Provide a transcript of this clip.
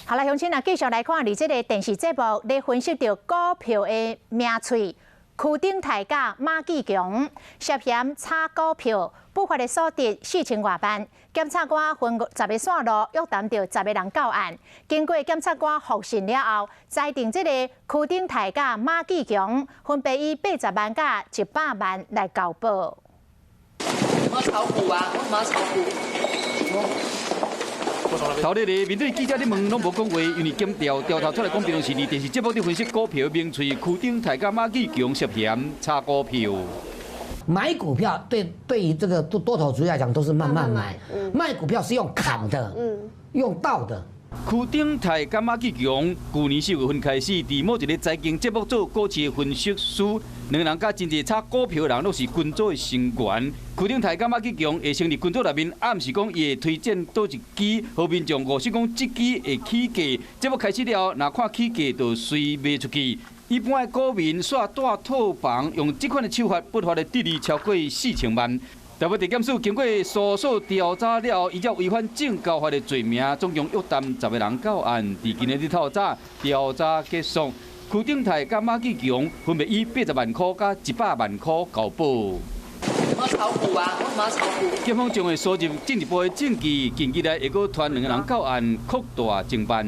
好啦，乡亲啊，继续来看，这个电视节目咧分析到股票的名嘴，区顶大甲马继强涉嫌炒股票，不法的所得4000多万。检察官分10个线路，约谈到10个人到案。经过检察官复审了后，裁定这个区顶大甲马继强分别以80万甲100万来交保。我炒股啊，我冇炒股。头日的面对记者咧问，拢无讲话，因为检调查出来讲，平常时伫电视节目咧分析股票名嘴区顶大甲马继强涉嫌炒股票。买股票对于这个多头族来讲都是慢慢买，卖股票是用砍的，用倒的。区顶大甲马继强，去年4月份开始，伫某一个财经节目做股市的分析师，两人甲真侪炒股票的人都是群组的成员。区顶大甲马继强会成立群组内面，暗示讲伊会推荐倒一支，互民众误信讲这支会起价。节目开始了，若看起价就随卖出去。一般的股民煞大套房，用这款的手法不法的得利超过4000万。台北地检署经过搜索调查了后，依照违反证交法的罪名，总共约谈10个人到案。伫今日透早调查结束，区顶大甲马继强分别以80万块甲100万块交保。我炒股啊，我冇炒股。检方将会收集进一步的证据，近期来会阁传2个人到案，扩大侦办。